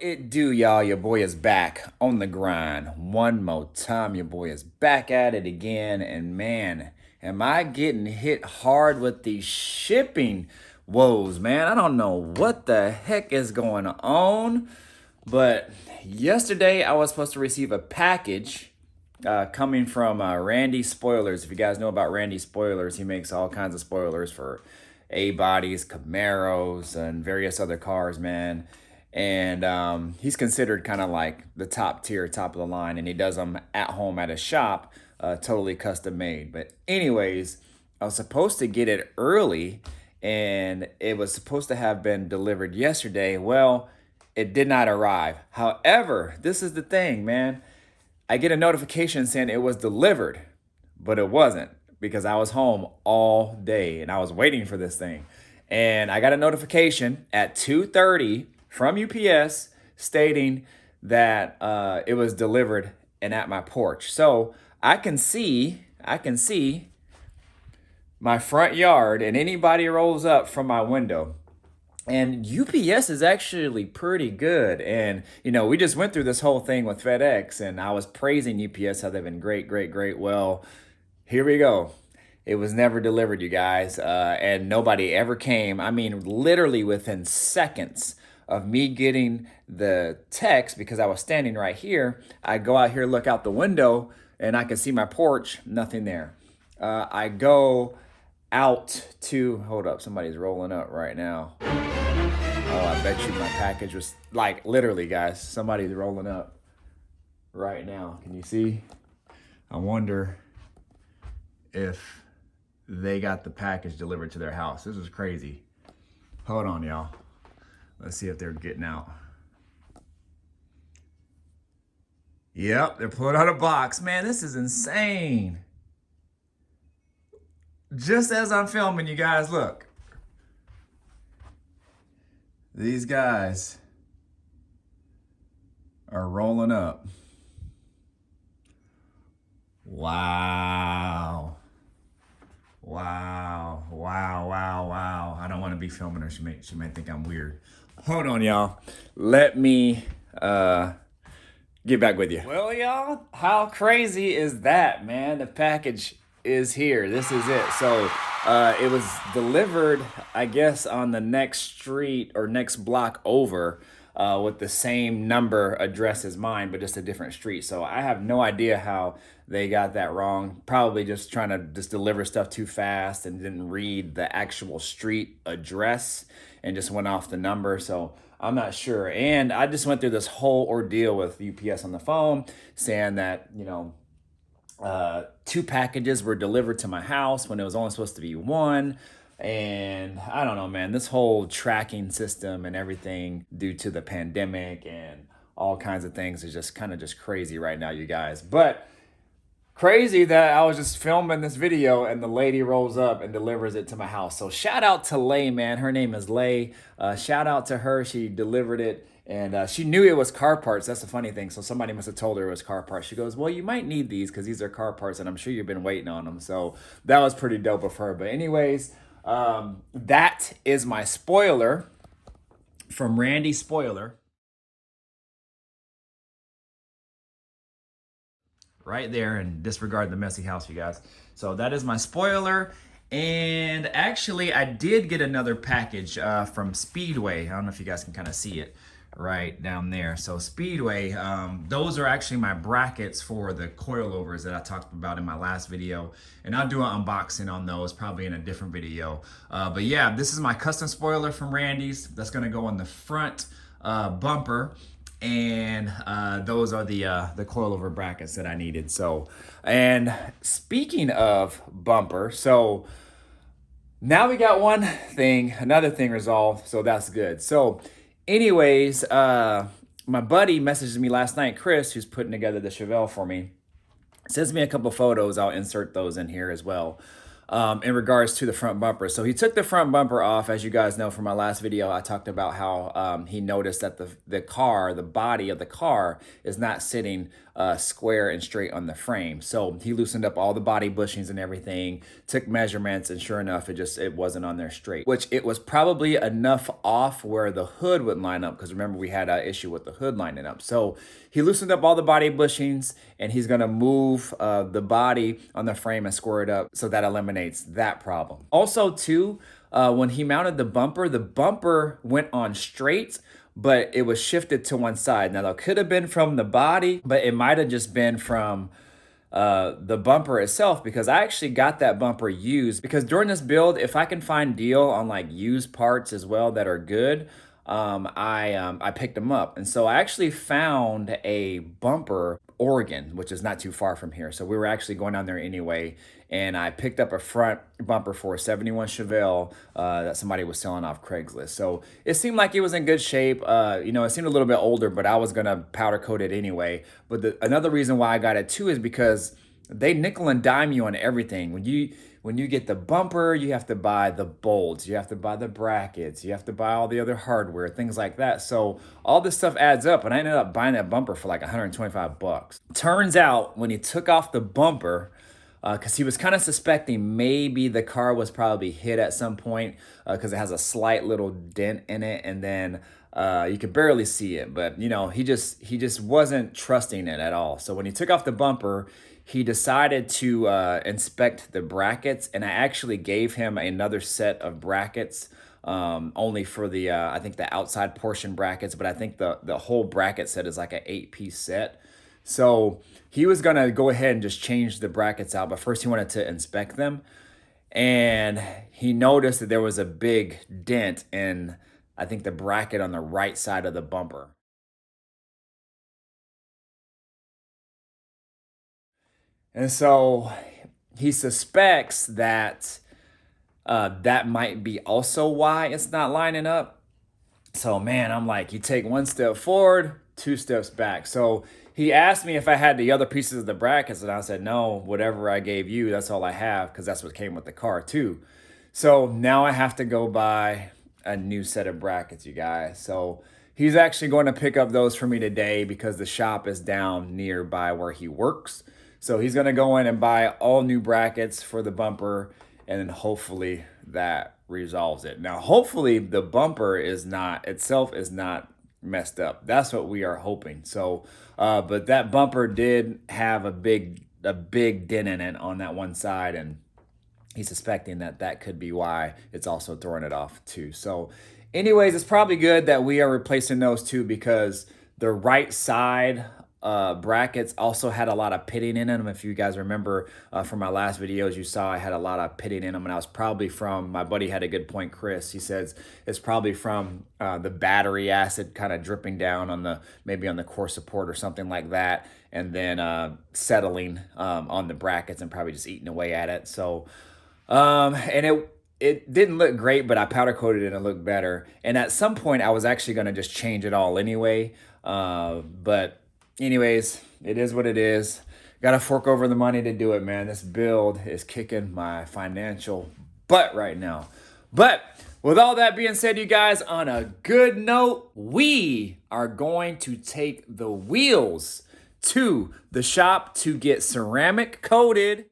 It do, y'all. Your boy is back on the grind. One more time, your boy is back at it again. And man, am I getting hit hard with these shipping woes, man. I don't know what the heck is going on. But yesterday, I was supposed to receive a package coming from Randy Spoilers. If you guys know about Randy Spoilers, he makes all kinds of spoilers for A-bodies, Camaros, and various other cars, man. And he's considered kind of like the top tier, top of the line, and he does them at home at a shop, totally custom made. But anyways, I was supposed to get it early, and it was supposed to have been delivered yesterday. Well, it did not arrive. However, this is the thing, man. I get a notification saying it was delivered, but it wasn't because I was home all day and I was waiting for this thing. And I got a notification at 2:30 from UPS stating that it was delivered and at my porch. So I can see my front yard, and anybody rolls up from my window. And UPS is actually pretty good. And, we just went through this whole thing with FedEx, and I was praising UPS, how they've been great, great, great. Well, here we go. It was never delivered, you guys, and nobody ever came. I mean, literally within seconds of me getting the text, because I was standing right here, I go out here, look out the window, and I can see my porch, nothing there. I go out to, hold up, somebody's rolling up right now. Oh, I bet you my package was, like, literally, guys, somebody's rolling up right now. Can you see? I wonder if they got the package delivered to their house. This is crazy. Hold on, y'all. Let's see if they're getting out. Yep, they're pulling out a box. Man, this is insane. Just as I'm filming, you guys, look. These guys are rolling up. Wow. Wow. Wow, wow, wow. I don't want to be filming her. She may think I'm weird. Hold on, y'all. Let me get back with you. Well, y'all, how crazy is that, man? The package is here. This is it. So it was delivered, I guess, on the next street or next block over with the same number address as mine, but just a different street. So I have no idea how they got that wrong. Probably just trying to just deliver stuff too fast and didn't read the actual street address and just went off the number. So I'm not sure. And I just went through this whole ordeal with UPS on the phone saying that, 2 packages were delivered to my house when it was only supposed to be 1. And I don't know, man, this whole tracking system and everything due to the pandemic and all kinds of things is just kind of just crazy right now, you guys. But crazy that I was just filming this video and the lady rolls up and delivers it to my house. So shout out to Lay, man. Her name is Lay. Shout out to her. She delivered it. And she knew it was car parts. That's the funny thing. So somebody must have told her it was car parts. She goes, well, you might need these because these are car parts, and I'm sure you've been waiting on them. So that was pretty dope of her. But anyways, that is my spoiler from Randy Spoiler. Right there, and disregard the messy house, you guys. So that is my spoiler. And actually, I did get another package from Speedway. I don't know if you guys can kind of see it right down there. So Speedway, those are actually my brackets for the coilovers that I talked about in my last video, and I'll do an unboxing on those probably in a different video. But yeah, this is my custom spoiler from Randy's. That's gonna go on the front bumper, and those are the coilover brackets that I needed. So, and speaking of bumper, so now we got another thing resolved, so that's good. So anyways, my buddy messaged me last night, Chris, who's putting together the Chevelle for me, sends me a couple photos. I'll insert those in here as well. In regards to the front bumper. So he took the front bumper off. As you guys know from my last video, I talked about how he noticed that the body of the car is not sitting square and straight on the frame. So he loosened up all the body bushings and everything, took measurements, and sure enough, it wasn't on there straight, which it was probably enough off where the hood wouldn't line up, because remember we had an issue with the hood lining up. So he loosened up all the body bushings, and he's gonna move the body on the frame and square it up, so that eliminates that problem. Also too, when he mounted the bumper went on straight, but it was shifted to one side. Now that could have been from the body, but it might have just been from the bumper itself, because I actually got that bumper used, because during this build, if I can find deal on like used parts as well that are good, I picked them up. And so I actually found a bumper, Oregon, which is not too far from here. So we were actually going down there anyway, and I picked up a front bumper for a 71 Chevelle that somebody was selling off Craigslist. So it seemed like it was in good shape. It seemed a little bit older, but I was gonna powder coat it anyway. But another reason why I got it too is because they nickel and dime you on everything. When you get the bumper, you have to buy the bolts, you have to buy the brackets, you have to buy all the other hardware, things like that. So all this stuff adds up, and I ended up buying that bumper for like 125 bucks. Turns out when he took off the bumper, because he was kind of suspecting maybe the car was probably hit at some point, because it has a slight little dent in it, and then you could barely see it, but he just wasn't trusting it at all. So when he took off the bumper, he decided to inspect the brackets, and I actually gave him another set of brackets, only for the I think the outside portion brackets, but I think the whole bracket set is like an 8-piece set. So he was gonna go ahead and just change the brackets out, but first he wanted to inspect them, and he noticed that there was a big dent in, I think, the bracket on the right side of the bumper. And so he suspects that that might be also why it's not lining up. So, man, I'm like, you take one step forward, two steps back. So he asked me if I had the other pieces of the brackets, and I said, no, whatever I gave you, that's all I have, because that's what came with the car too. So now I have to go buy a new set of brackets, you guys. So he's actually going to pick up those for me today, because the shop is down nearby where he works. So he's going to go in and buy all new brackets for the bumper, and then hopefully that resolves it. Now, hopefully the bumper is not messed up. That's what we are hoping. So, but that bumper did have a big dent in it on that one side, and he's suspecting that could be why it's also throwing it off too. So anyways, it's probably good that we are replacing those two, because the right side brackets also had a lot of pitting in them. If you guys remember from my last videos, you saw I had a lot of pitting in them, and I was probably from, my buddy had a good point, Chris. He says it's probably from the battery acid kind of dripping down on maybe on the core support or something like that, and then settling on the brackets and probably just eating away at it. So and it didn't look great, but I powder coated it and it looked better. And at some point I was actually going to just change it all anyway. But anyways, it is what it is. Got to fork over the money to do it, man. This build is kicking my financial butt right now. But with all that being said, you guys, on a good note, we are going to take the wheels to the shop to get ceramic coated.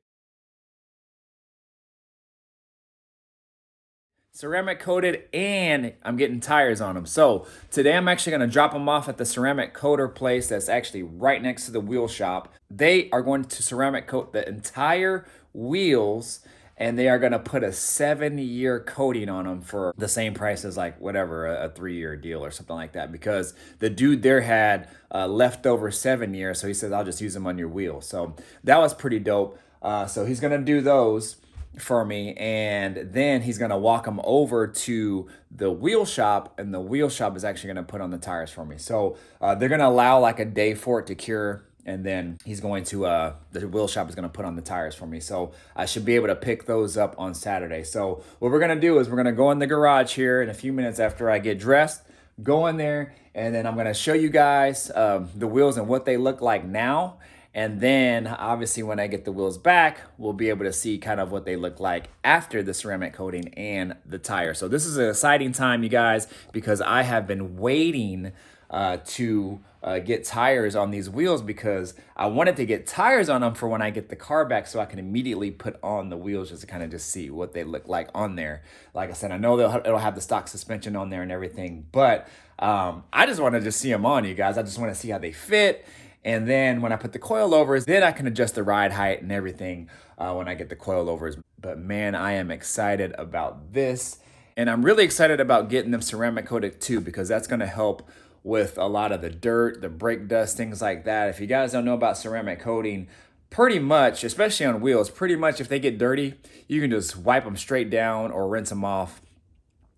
And I'm getting tires on them. So today I'm actually going to drop them off at the ceramic coater place that's actually right next to the wheel shop. They are going to ceramic coat the entire wheels, and they are going to put a 7-year coating on them for the same price as like whatever, a 3-year deal or something like that, because the dude there had leftover 7 years. So he says, I'll just use them on your wheels. So that was pretty dope. So he's going to do those for me, and then he's going to walk them over to the wheel shop, and the wheel shop is actually going to put on the tires for me. So they're going to allow like a day for it to cure, and then he's going to the wheel shop is going to put on the tires for me. So I should be able to pick those up on Saturday. So what we're going to do is we're going to go in the garage here in a few minutes after I get dressed, go in there, and then I'm going to show you guys the wheels and what they look like now. And then obviously when I get the wheels back, we'll be able to see kind of what they look like after the ceramic coating and the tire. So this is an exciting time, you guys, because I have been waiting to get tires on these wheels because I wanted to get tires on them for when I get the car back so I can immediately put on the wheels just to kind of just see what they look like on there. Like I said, I know it'll have the stock suspension on there and everything, but I just want to just see them on, you guys. I just want to see how they fit. And then when I put the coilovers, then I can adjust the ride height and everything when I get the coilovers. But man, I am excited about this. And I'm really excited about getting them ceramic coated too, because that's going to help with a lot of the dirt, the brake dust, things like that. If you guys don't know about ceramic coating, pretty much, especially on wheels, pretty much if they get dirty, you can just wipe them straight down or rinse them off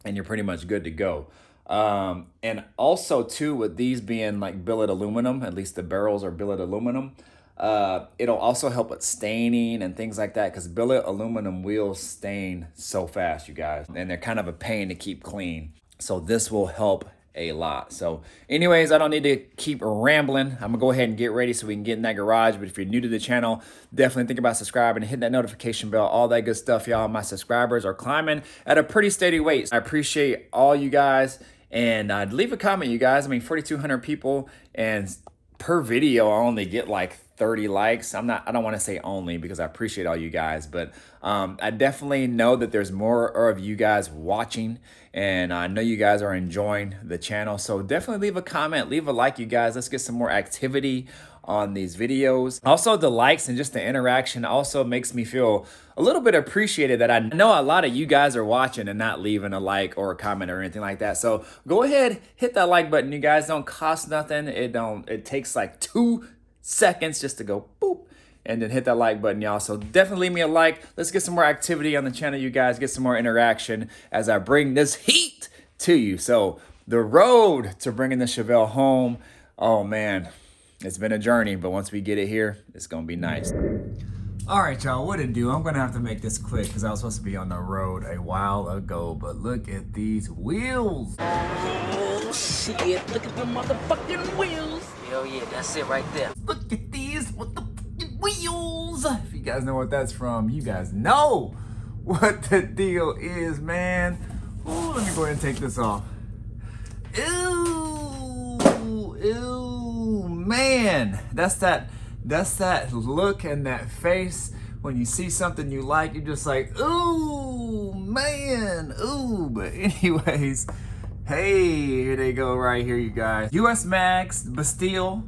and you're pretty much good to go. And also too, with these being like billet aluminum, at least the barrels are billet aluminum, it'll also help with staining and things like that, because billet aluminum wheels stain so fast, you guys, and they're kind of a pain to keep clean. So this will help a lot. So anyways, I don't need to keep rambling. I'm gonna go ahead and get ready so we can get in that garage. But if you're new to the channel, definitely think about subscribing and hit that notification bell, all that good stuff, y'all. My subscribers are climbing at a pretty steady rate. I appreciate all you guys, and leave a comment, you guys. I mean, 4,200 people, and per video I only get like 30 likes. I don't want to say only, because I appreciate all you guys, but I definitely know that there's more of you guys watching, and I know you guys are enjoying the channel. So definitely leave a comment, leave a like, you guys. Let's get some more activity on these videos. Also, the likes and just the interaction also makes me feel a little bit appreciated, that I know a lot of you guys are watching and not leaving a like or a comment or anything like that. So go ahead, hit that like button, you guys. Don't cost nothing. It takes like 2 seconds just to go boop and then hit that like button, y'all. So definitely leave me a like. Let's get some more activity on the channel, you guys. Get some more interaction as I bring this heat to you. So the road to bringing the Chevelle home, oh man, it's been a journey, but once we get it here, it's gonna be nice. All right, y'all, what it do? I'm gonna have to make this quick because I was supposed to be on the road a while ago, but look at these wheels. Oh shit, look at the motherfucking wheels. Hell yeah, that's it right there. Look at these motherfucking wheels. If you guys know what that's from, you guys know what the deal is, man. Ooh, let me go ahead and take this off. Ew, ew, man. That's that look and that face when you see something you like, you're just like, ooh, man, ooh. But anyways, hey, here they go right here, you guys. US Max, Bastille.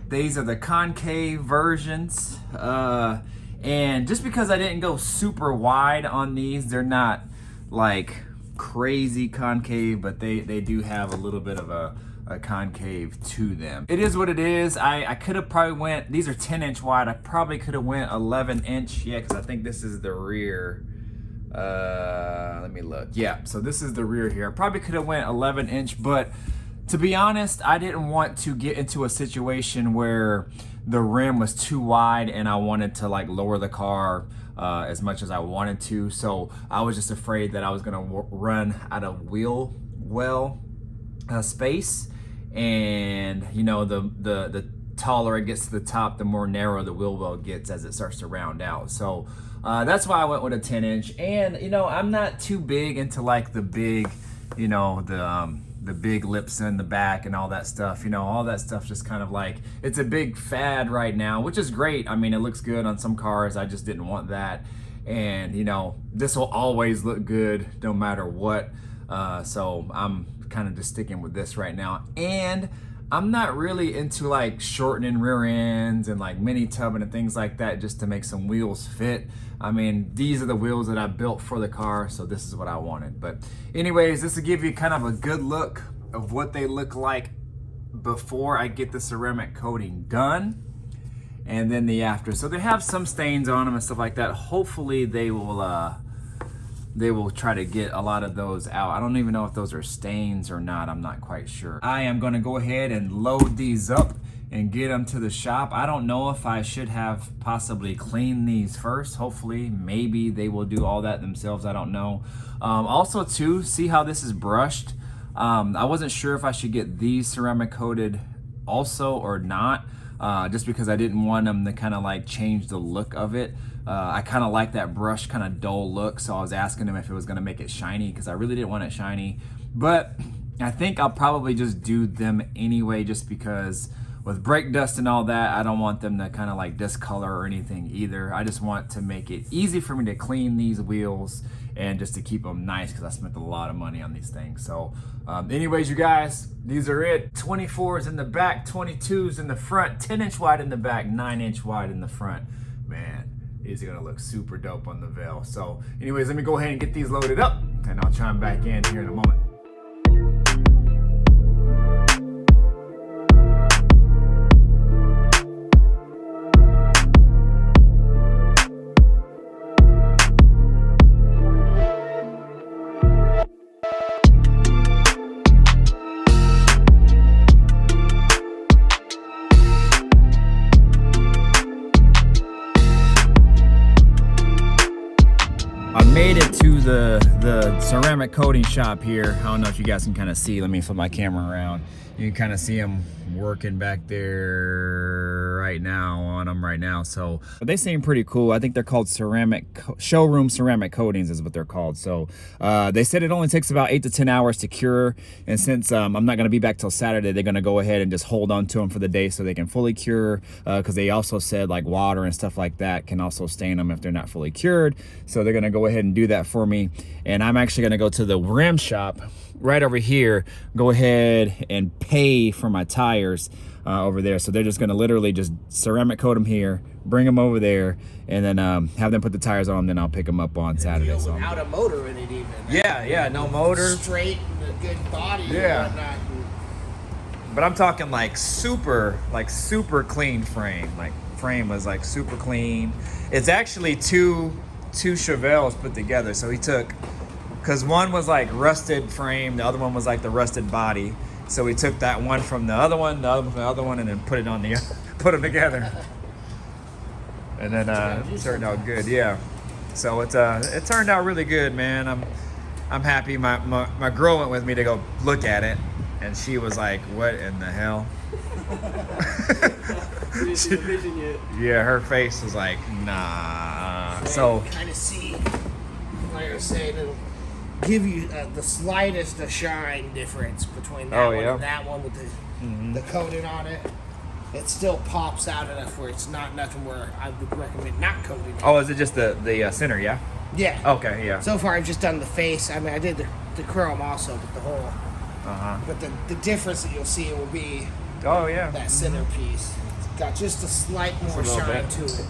These are the concave versions. And just because I didn't go super wide on these, they're not like crazy concave, but they do have a little bit of a concave to them. It is what it is. I could have probably went, these are 10-inch wide. I probably could have went 11-inch. Yeah, because I think this is the rear. Let me look. Yeah, so this is the rear here. I probably could have went 11-inch, but to be honest, I didn't want to get into a situation where the rim was too wide and I wanted to like lower the car as much as I wanted to. So I was just afraid that I was gonna run out of wheel well space, and you know, the taller it gets to the top, the more narrow the wheel well gets as it starts to round out. So that's why I went with a 10-inch. And you know, I'm not too big into like the big, you know, the big lips in the back and all that stuff. You know, all that stuff just kind of like, it's a big fad right now, which is great. I mean, it looks good on some cars. I just didn't want that. And you know, this will always look good no matter what. So I'm kind of just sticking with this right now. And I'm not really into like shortening rear ends and like mini tubbing and things like that just to make some wheels fit. I mean, these are the wheels that I built for the car, so this is what I wanted. But anyways, this will give you kind of a good look of what they look like before I get the ceramic coating done, and then the after. So they have some stains on them and stuff like that. Hopefully they will try to get a lot of those out. I don't even know if those are stains or not. I'm not quite sure. I am gonna go ahead and load these up and get them to the shop. I don't know if I should have possibly cleaned these first. Hopefully, maybe they will do all that themselves. I don't know. Also too, see how this is brushed? I wasn't sure if I should get these ceramic coated also or not, just because I didn't want them to kind of like change the look of it. I kind of like that brush kind of dull look, so I was asking him if it was going to make it shiny, because I really didn't want it shiny. But I think I'll probably just do them anyway, just because with brake dust and all that, I don't want them to kind of like discolor or anything either. I just want to make it easy for me to clean these wheels and just to keep them nice, because I spent a lot of money on these things. So anyways, you guys, these are it. 24s in the back, 22s in the front, 10-inch wide in the back, 9-inch wide in the front. Man, these are gonna look super dope on the Veil. So anyways, let me go ahead and get these loaded up, and I'll chime back in here in a moment. I made it to the ceramic coating shop here. I don't know if you guys can kind of see. Let me flip my camera around. You can kind of see them working back there right now on them right now. So but they seem pretty cool. I think they're called showroom ceramic coatings is what they're called. So they said it only takes about 8 to 10 hours to cure. And since I'm not going to be back till Saturday, they're going to go ahead and just hold on to them for the day so they can fully cure. Because they also said like water and stuff like that can also stain them if they're not fully cured. So they're going to go ahead and do that for me. And I'm actually going to go to the rim shop right over here, go ahead and pay for my tires over there. So they're just gonna literally just ceramic coat them here, bring them over there, and then have them put the tires on them, then I'll pick them up on Saturday. So without a motor in it even. Yeah, no motor. Straight and a good body Yeah. and whatnot. But I'm talking like super clean frame. Like frame was like super clean. It's actually two Chevelles put together. So he took, because one was like rusted frame, the other one was like the rusted body. So we took that one from the other one, the other from the other one, and then put it on the put them together. And then it turned out good, yeah. So it turned out really good, man. I'm happy. My girl went with me to go look at it, and she was like, "What in the hell?" Didn't see the vision yet. Yeah, her face was like, "Nah." So kind of see, like I said, it'll give you the slightest shine difference between that one and that one with the coating on it. It still pops out enough where it's not nothing where I would recommend not coating it. Oh, is it just the center? Yeah. Yeah. Okay. Yeah. So far, I've just done the face. I mean, I did the chrome also, but the whole. But the difference that you'll see will be. Oh yeah. That center piece. It's got just a slight more shine to it.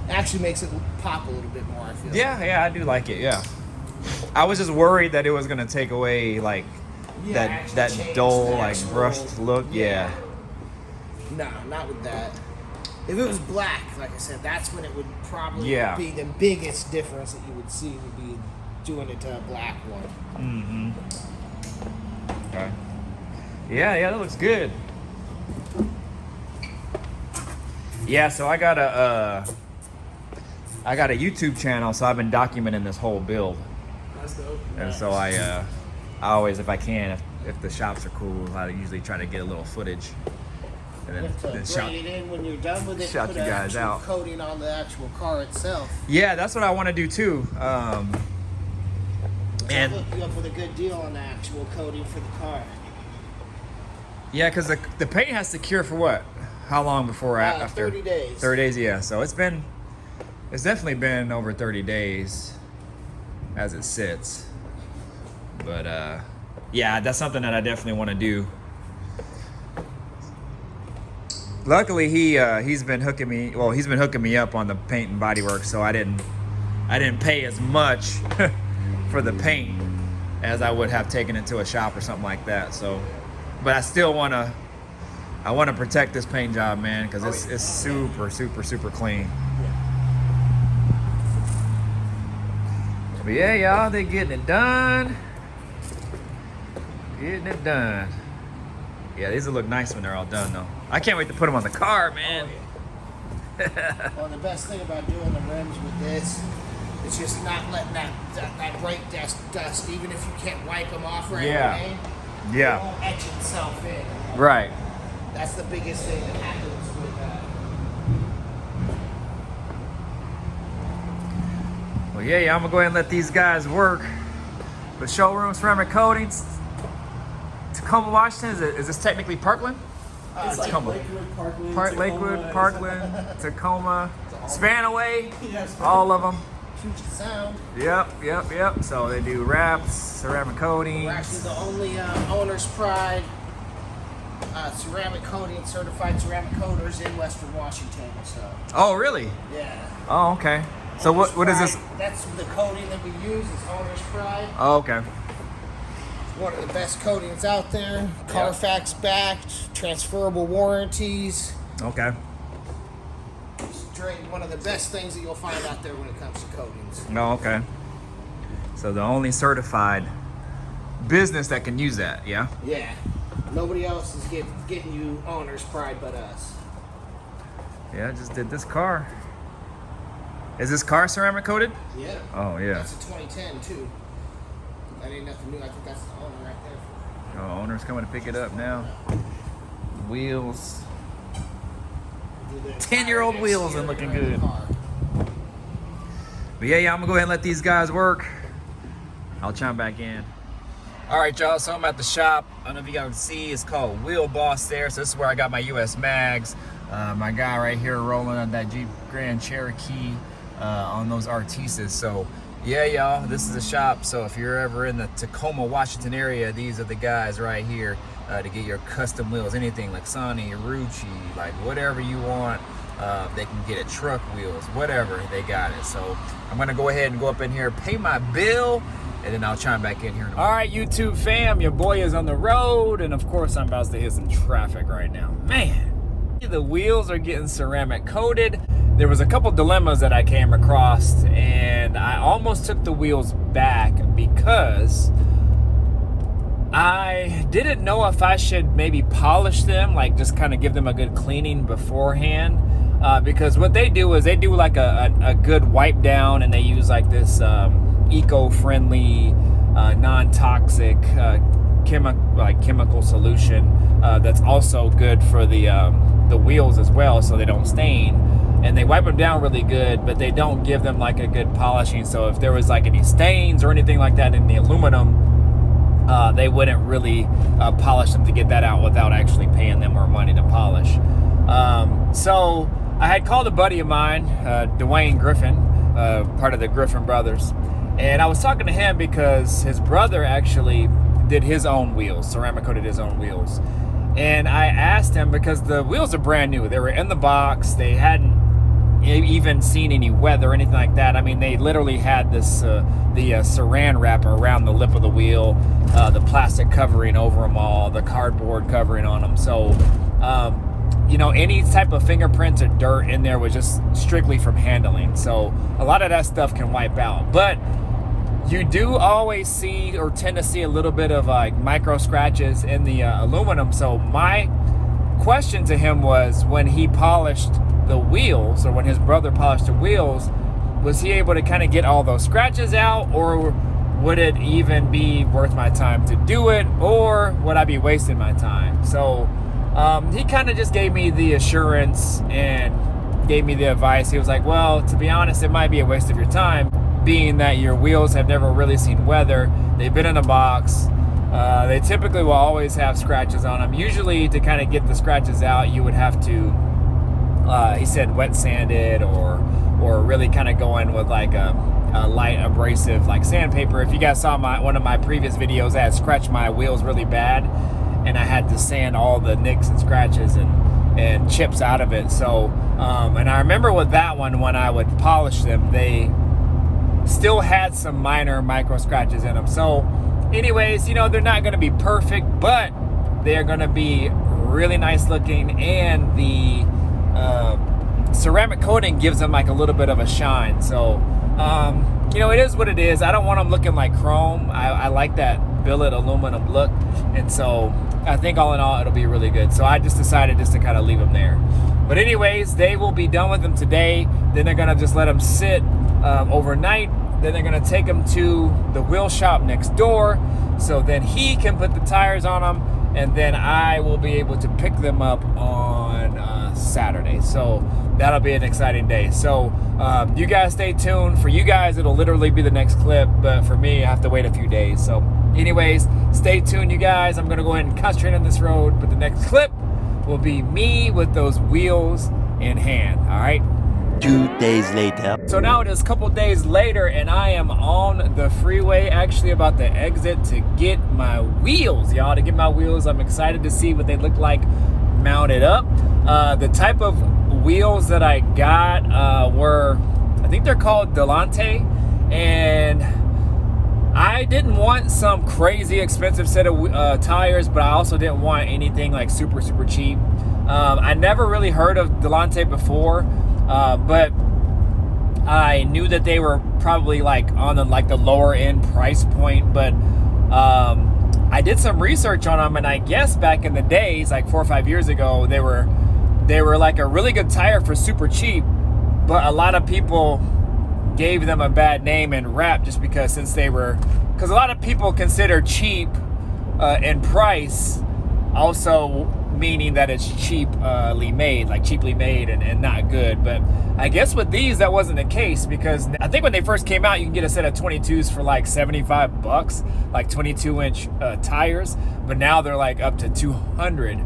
Actually makes it pop a little bit more, I feel. Yeah, I do like it. Yeah. I was just worried that it was gonna take away like that dull like brushed look. Yeah. No, not with that. If it was black, like I said, that's when it would probably be the biggest difference that you would see would be doing it to a black one. Okay. Yeah, that looks good. Yeah, so I got a YouTube channel, so I've been documenting this whole build. That's dope. And so I always, if I can, if the shops are cool, I usually try to get a little footage. And You have to braid it in when you're done with it. Shout put you guys an actual out. coating on the actual car itself. Yeah, that's what I want to do too. And hook you up with a good deal on the actual coating for the car. yeah, because the paint has to cure for what? How long before after? 30 days. 30 days, yeah. So it's definitely been over 30 days as it sits. But yeah, that's something that I definitely want to do. Luckily, he's been hooking me up on the paint and body work, so I didn't pay as much for the paint as I would have taken it to a shop or something like that. So, but I still want to protect this paint job, man, because it's super clean. But yeah, y'all, they're getting it done. Yeah, these will look nice when they're all done, though. I can't wait to put them on the car, man. Well, the best thing about doing the rims with this is just not letting that brake dust, even if you can't wipe them off right away, it won't etch itself in. Right. That's the biggest thing that happens with that. Well, yeah, I'm gonna go ahead and let these guys work. But showroom ceramic coatings, Tacoma, Washington, is this technically Parkland? It's like Tacoma. Lakewood, Parkland, Lakewood, Parkland, Tacoma, Spanaway, Yes, all of them. Puget Sound. Yep. So they do wraps, ceramic coatings. We're actually the only Owner's Pride ceramic coating, certified ceramic coaters in Western Washington. So. Oh, really? Yeah. Oh, okay. So what is this? That's the coating that we use is Owner's Pride. Oh, okay. One of the best coatings out there. Carfax backed, transferable warranties. Okay. Straight one of the best things that you'll find out there when it comes to coatings. Oh, okay. So the only certified business that can use that, yeah? Yeah. Nobody else is getting you Owner's Pride but us. Yeah, I just did this car. Is this car ceramic coated? Yeah. Oh, yeah. That's a 2010 too. That ain't nothing new. I think that's the owner right there. Oh, owner's coming to pick it up now. Wheels. 10-year-old wheels and looking good. But yeah, I'm gonna go ahead and let these guys work. I'll chime back in. All right, y'all, so I'm at the shop. I don't know if you guys can see, it's called Wheel Boss there. So this is where I got my US mags. My guy right here rolling on that Jeep Grand Cherokee on those Artisas. So yeah, y'all, this is a shop. So if you're ever in the Tacoma, Washington area, these are the guys right here to get your custom wheels, anything like Sonny, Rucci, like whatever you want. They can get it, truck wheels, whatever, they got it. So I'm gonna go ahead and go up in here, pay my bill, and then I'll chime back in here. All right, YouTube fam, your boy is on the road, and of course I'm about to hit some traffic right now. Man, the wheels are getting ceramic coated. There was a couple dilemmas that I came across, and I almost took the wheels back because I didn't know if I should maybe polish them, like just kind of give them a good cleaning beforehand. Because what they do is they do like a good wipe down, and they use like this eco-friendly, non-toxic chemical solution that's also good for the wheels as well, so they don't stain. And they wipe them down really good, but they don't give them like a good polishing. So if there was like any stains or anything like that in the aluminum, they wouldn't really polish them to get that out without actually paying them more money to polish. So I had called a buddy of mine, Dwayne Griffin, part of the Griffin brothers, and I was talking to him because his brother actually did his own wheels, ceramic coated his own wheels. And I asked him, because the wheels are brand new, they were in the box, they hadn't even seen any weather or anything like that. I mean, they literally had this the saran wrap around the lip of the wheel, the plastic covering over them all, the cardboard covering on them. So you know, any type of fingerprints or dirt in there was just strictly from handling. So a lot of that stuff can wipe out, but you do always see or tend to see a little bit of like micro scratches in the aluminum. So my question to him was, when he polished the wheels, or when his brother polished the wheels, was he able to kind of get all those scratches out, or would it even be worth my time to do it, or would I be wasting my time? So he kind of just gave me the assurance and gave me the advice. He was like, well, to be honest, it might be a waste of your time, being that your wheels have never really seen weather. They've been in a box. They typically will always have scratches on them. Usually to kind of get the scratches out, you would have to, he said, wet sand it, or really kind of go in with like a light abrasive like sandpaper. If you guys saw one of my previous videos, I had scratched my wheels really bad, and I had to sand all the nicks and scratches and chips out of it. So and I remember with that one, when I would polish them, they still had some minor micro scratches in them. So anyways, you know, they're not going to be perfect, but they're going to be really nice looking, and the ceramic coating gives them like a little bit of a shine. So you know, it is what it is. I don't want them looking like chrome. I like that billet aluminum look, and so I think all in all it'll be really good. So I just decided just to kind of leave them there. But anyways, they will be done with them today. Then they're gonna just let them sit overnight. Then they're gonna take them to the wheel shop next door, so then he can put the tires on them, and then I will be able to pick them up on Saturday. So that'll be an exciting day. So you guys stay tuned. For you guys, it'll literally be the next clip, but for me, I have to wait a few days. So anyways, stay tuned, you guys. I'm gonna go ahead and concentrate on this road, but the next clip will be me with those wheels in hand. All right. 2 days later. So now it is a couple days later, and I am on the freeway, actually about to exit to get my wheels, y'all. To get my wheels, I'm excited to see what they look like mounted up. The type of wheels that I got were, I think they're called Delante, and I didn't want some crazy expensive set of tires, but I also didn't want anything like super cheap. I never really heard of Delante before, but I knew that they were probably like on the lower end price point. But I did some research on them, and I guess back in the days, like 4 or 5 years ago, they were like a really good tire for super cheap, but a lot of people gave them a bad name and rap just because because a lot of people consider cheap in price also meaning that it's cheaply made, like cheaply made and not good. But I guess with these, that wasn't the case, because I think when they first came out, you can get a set of 22s for like $75, like 22-inch tires, but now they're like up to $200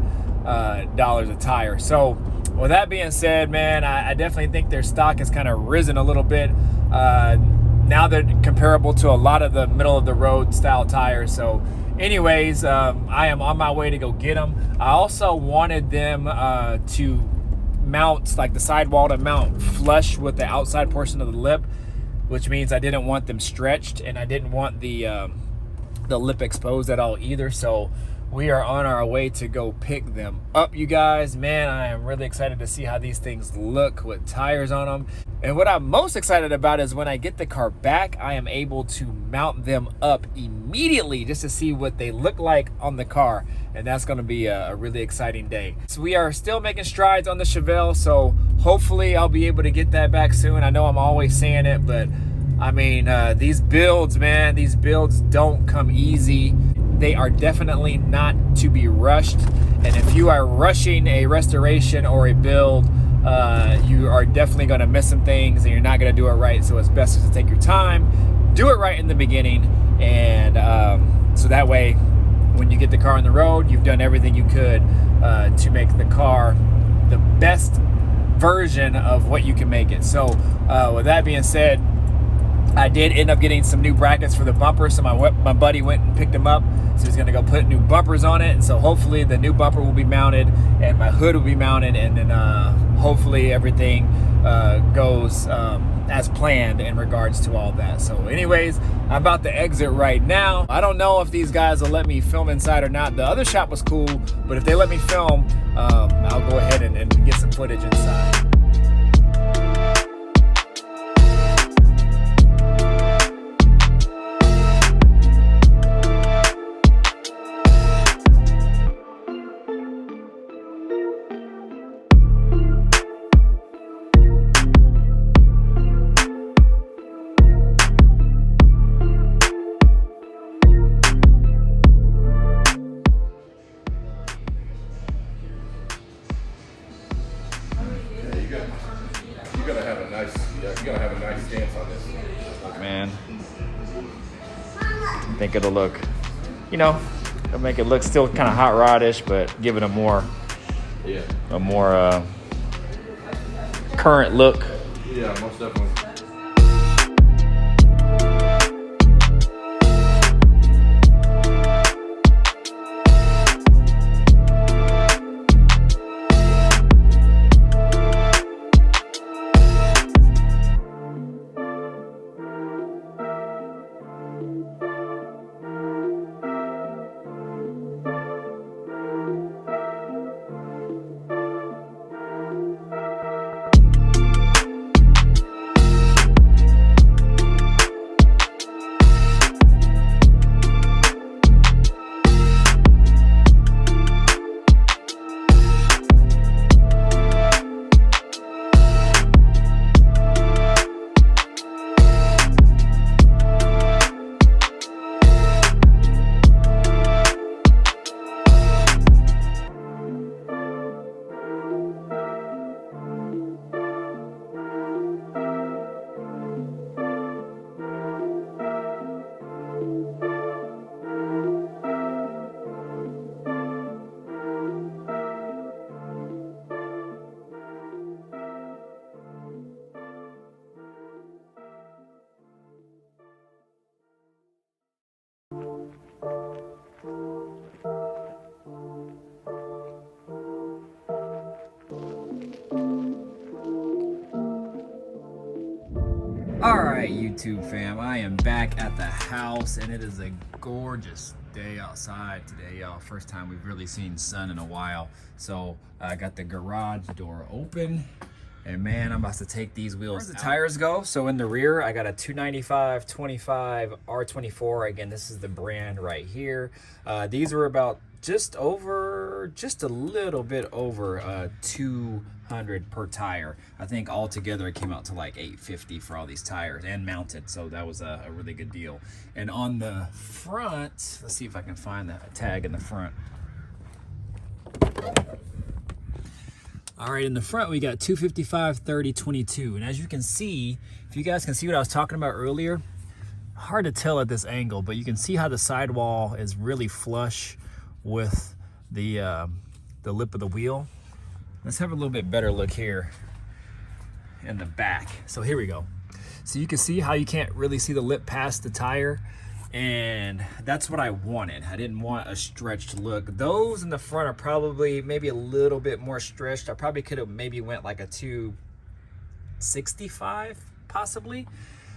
a tire. So with that being said, man, I definitely think their stock has kind of risen a little bit. Now they're comparable to a lot of the middle of the road style tires. So anyways, I am on my way to go get them. I also wanted them to mount, like the sidewall to mount flush with the outside portion of the lip, which means I didn't want them stretched, and I didn't want the lip exposed at all either. So we are on our way to go pick them up, you guys. Man, I am really excited to see how these things look with tires on them. And what I'm most excited about is when I get the car back, I am able to mount them up immediately just to see what they look like on the car. And that's going to be a really exciting day. So we are still making strides on the Chevelle, so hopefully I'll be able to get that back soon. I know I'm always saying it, but I mean, these builds, man, these builds don't come easy. They are definitely not to be rushed. And if you are rushing a restoration or a build, you are definitely going to miss some things and you're not going to do it right. So it's best to take your time, do it right in the beginning. And so that way, when you get the car on the road, you've done everything you could to make the car the best version of what you can make it. So with that being said, I did end up getting some new brackets for the bumper, so my buddy went and picked them up. So he's gonna go put new bumpers on it, and so hopefully the new bumper will be mounted and my hood will be mounted, and then hopefully everything goes as planned in regards to all that. So anyways, I'm about to exit right now. I don't know if these guys will let me film inside or not. The other shop was cool, but if they let me film, I'll go ahead and get some footage inside. You gotta have a nice stance on this. Man, I think it'll look, it'll make it look still kind of hot rodish, but give it a more current look. Yeah, most definitely. All right, YouTube fam, I am back at the house and it is a gorgeous day outside today, y'all. First time we've really seen sun in a while. So I got the garage door open and man, I'm about to take these wheels. Where's the tires go? So in the rear, I got a 295/25 R24. Again, this is the brand right here. These were about just a little bit over 200 per tire. I think altogether it came out to like 850 for all these tires and mounted, so that was a really good deal. And on the front, let's see if I can find that tag in the front. All right, in the front we got 255/30/22, and as you can see, if you guys can see what I was talking about earlier, hard to tell at this angle, but you can see how the sidewall is really flush with the lip of the wheel. Let's have a little bit better look here in the back. So here we go. So you can see how you can't really see the lip past the tire, and that's what I wanted. I didn't want a stretched look. Those in the front are probably maybe a little bit more stretched. I probably could have maybe went like a 265 possibly.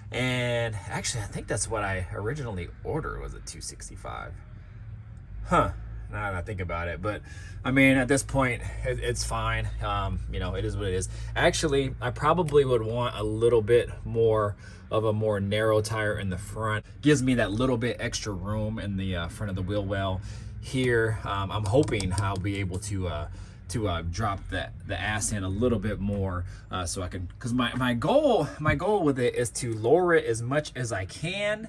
And actually, I think that's what I originally ordered, was a 265. Huh. Now that I think about it, but I mean, at this point, it's fine. You know, it is what it is. Actually, I probably would want a little bit more of a more narrow tire in the front. Gives me that little bit extra room in the front of the wheel well here. I'm hoping I'll be able to drop the ass in a little bit more, so I can, because my goal with it is to lower it as much as I can.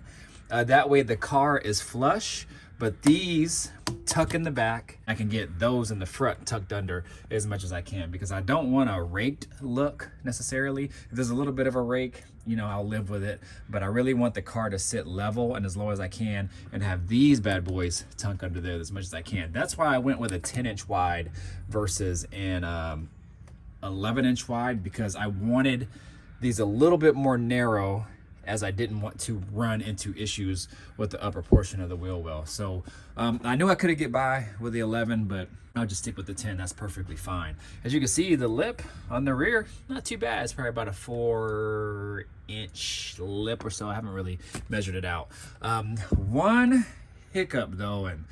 That way the car is flush, but these tuck in the back. I can get those in the front tucked under as much as I can, because I don't want a raked look necessarily. If there's a little bit of a rake, you know, I'll live with it, but I really want the car to sit level and as low as I can and have these bad boys tuck under there as much as I can. That's why I went with a 10-inch wide versus an 11-inch wide, because I wanted these a little bit more narrow, as I didn't want to run into issues with the upper portion of the wheel well. So I knew I could get by with the 11, but I'll just stick with the 10. That's perfectly fine. As you can see, the lip on the rear, not too bad. It's probably about a 4-inch lip or so. I haven't really measured it out. One hiccup though, and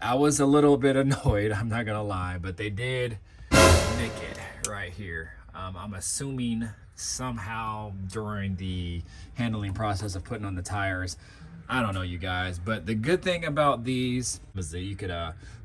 I was a little bit annoyed, I'm not gonna lie, but they did nick it right here. I'm assuming somehow during the handling process of putting on the tires. I don't know, you guys, but the good thing about these is that you could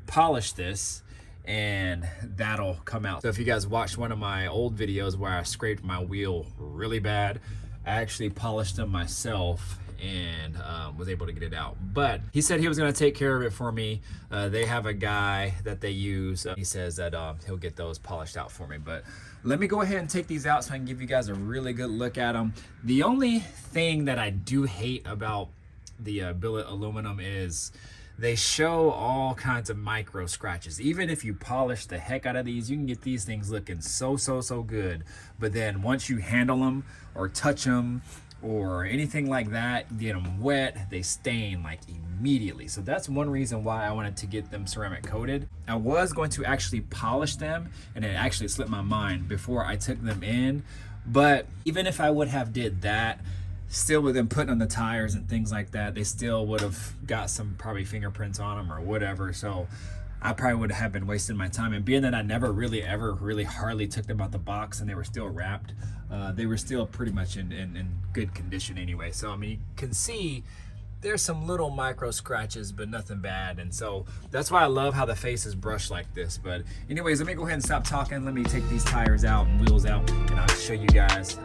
polish this and that'll come out. So if you guys watched one of my old videos where I scraped my wheel really bad, I actually polished them myself and was able to get it out. But he said he was going to take care of it for me. They have a guy that they use. He says that he'll get those polished out for me. But let me go ahead and take these out so I can give you guys a really good look at them. The only thing that I do hate about the billet aluminum is they show all kinds of micro scratches. Even if you polish the heck out of these, you can get these things looking so good. But then once you handle them or touch them or anything like that, get them wet, they stain like immediately. So that's one reason why I wanted to get them ceramic coated. I was going to actually polish them, and it actually slipped my mind before I took them in. But even if I would have did that, still with them putting on the tires and things like that, they still would have got some probably fingerprints on them or whatever. So I probably would have been wasting my time. And being that I never really hardly took them out the box and they were still wrapped, they were still pretty much in good condition anyway. So I mean, you can see there's some little micro scratches, but nothing bad. And so that's why I love how the face is brushed like this. But anyways, let me go ahead and stop talking. Let me take these tires out and wheels out, and I'll show you guys.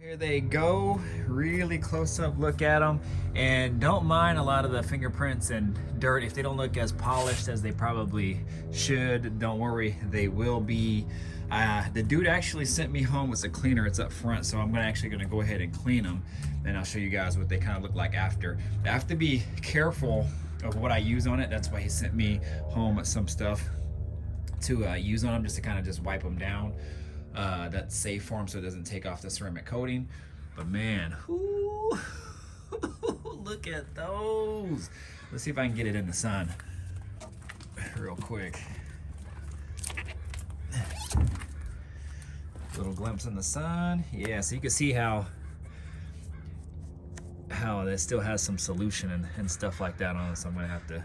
Here they go, really close up look at them, and don't mind a lot of the fingerprints and dirt. If they don't look as polished as they probably should, don't worry, they will be. The dude actually sent me home with a cleaner. It's up front, so I'm actually gonna go ahead and clean them, and I'll show you guys what they kind of look like after. I have to be careful of what I use on it. That's why he sent me home with some stuff to use on them, just to kind of just wipe them down. That's safe for them so it doesn't take off the ceramic coating. But man, ooh, look at those. Let's see if I can get it in the sun real quick. Little glimpse in the sun. Yeah, so you can see how it still has some solution and stuff like that on it, so I'm gonna have to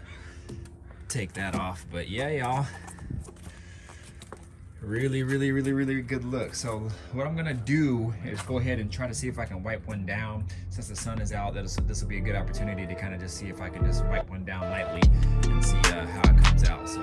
take that off. But yeah, y'all, really good look. So what I'm gonna do is go ahead and try to see if I can wipe one down. Since the sun is out, this will be a good opportunity to kind of just see if I can just wipe one down lightly and see how it comes out. So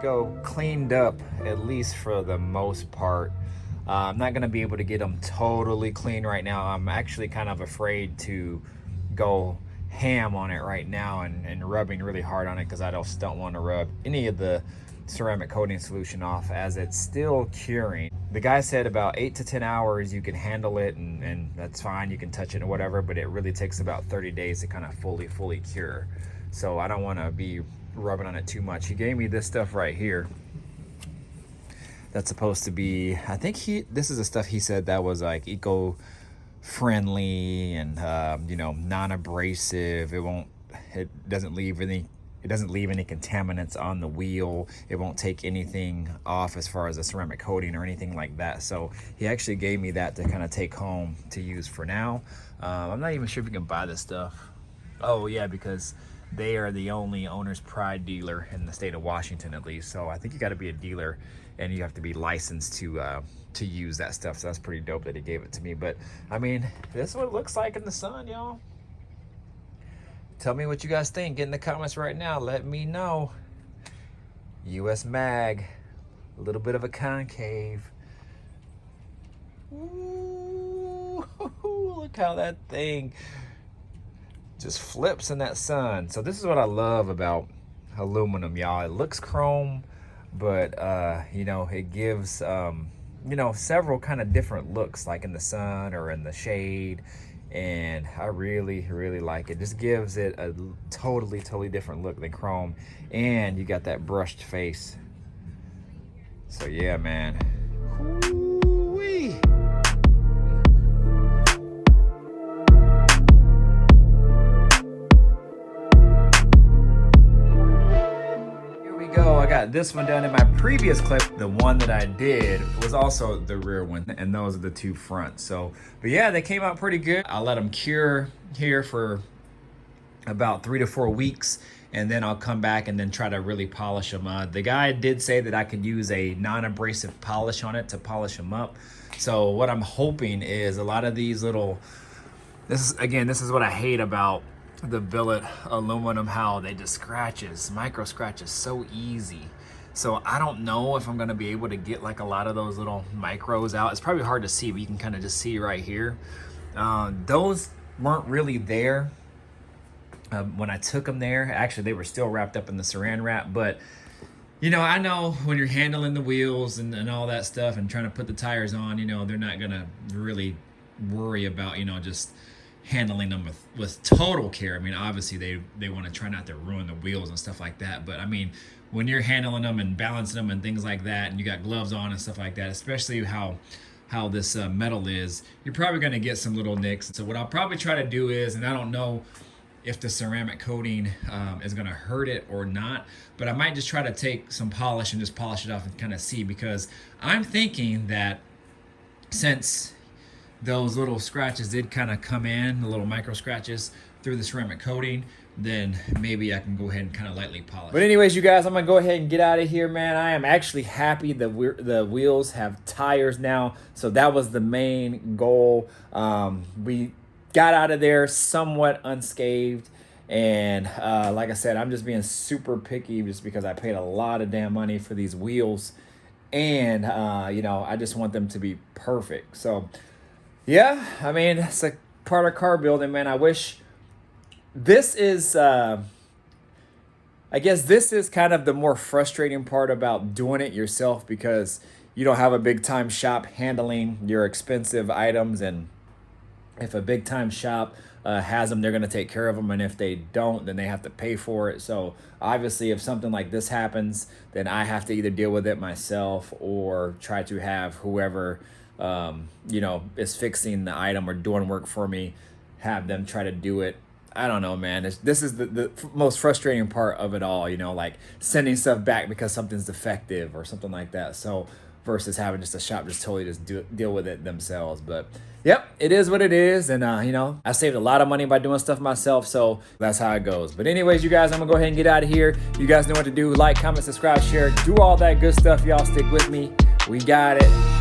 go, cleaned up at least for the most part. I'm not gonna be able to get them totally clean right now. I'm actually kind of afraid to go ham on it right now and rubbing really hard on it, because I just don't want to rub any of the ceramic coating solution off as it's still curing. The guy said about 8 to 10 hours you can handle it, and that's fine, you can touch it or whatever, but it really takes about 30 days to kind of fully cure. So I don't want to be rubbing on it too much. He gave me this stuff right here that's supposed to be, I think this is the stuff he said that was like eco friendly and you know, non-abrasive. It doesn't leave any contaminants on the wheel. It won't take anything off as far as the ceramic coating or anything like that. So he actually gave me that to kind of take home to use for now. I'm not even sure if you can buy this stuff. Oh yeah, because they are the only owner's pride dealer in the state of Washington, at least. So I think you got to be a dealer and you have to be licensed to use that stuff. So that's pretty dope that he gave it to me. But I mean, this is what it looks like in the sun, y'all. Tell me what you guys think. Get in the comments right now. Let me know. US mag, a little bit of a concave. Ooh, look how that thing just flips in that sun. So this is what I love about aluminum, y'all. It looks chrome, but you know, it gives you know, several kind of different looks, like in the sun or in the shade, and I really like it. Just gives it a totally different look than chrome, and you got that brushed face. So yeah, man. Ooh-wee. I got this one done in my previous clip. The one that I did was also the rear one, and those are the two fronts. So, but yeah, they came out pretty good. I'll let them cure here for about 3 to 4 weeks, and then I'll come back and then try to really polish them. The guy did say that I could use a non-abrasive polish on it to polish them up. So what I'm hoping is a lot of these little, this is what I hate about the billet aluminum, how they just micro scratches so easy. So I don't know if I'm going to be able to get like a lot of those little micros out. It's probably hard to see, but you can kind of just see right here. Those weren't really there when I took them there. Actually, they were still wrapped up in the saran wrap, but you know, I know when you're handling the wheels and all that stuff and trying to put the tires on, you know, they're not going to really worry about, you know, just handling them with total care. I mean, obviously they want to try not to ruin the wheels and stuff like that, but I mean, when you're handling them and balancing them and things like that, and you got gloves on and stuff like that, especially how this metal is, you're probably going to get some little nicks. So what I'll probably try to do is, and I don't know if the ceramic coating is going to hurt it or not, but I might just try to take some polish and just polish it off and kind of see, because I'm thinking that since those little scratches did kind of come in, the little micro scratches through the ceramic coating, then maybe I can go ahead and kind of lightly polish. But anyways, you guys, I'm gonna go ahead and get out of here, man. I am actually happy that the wheels have tires now, so that was the main goal. We got out of there somewhat unscathed, and like I said, I'm just being super picky just because I paid a lot of damn money for these wheels, and you know, I just want them to be perfect. So yeah, I mean, it's a part of car building, man. I wish this is, I guess this is kind of the more frustrating part about doing it yourself, because you don't have a big time shop handling your expensive items. And if a big time shop has them, they're going to take care of them. And if they don't, then they have to pay for it. So obviously, if something like this happens, then I have to either deal with it myself or try to have whoever, you know, is fixing the item or doing work for me, have them try to do it. I don't know, man. This is the most frustrating part of it all, you know, like sending stuff back because something's defective or something like that. So versus having just a shop just totally just deal with it themselves. But yep, it is what it is. And, you know, I saved a lot of money by doing stuff myself. So that's how it goes. But anyways, you guys, I'm going to go ahead and get out of here. You guys know what to do. Like, comment, subscribe, share, do all that good stuff. Y'all stick with me. We got it.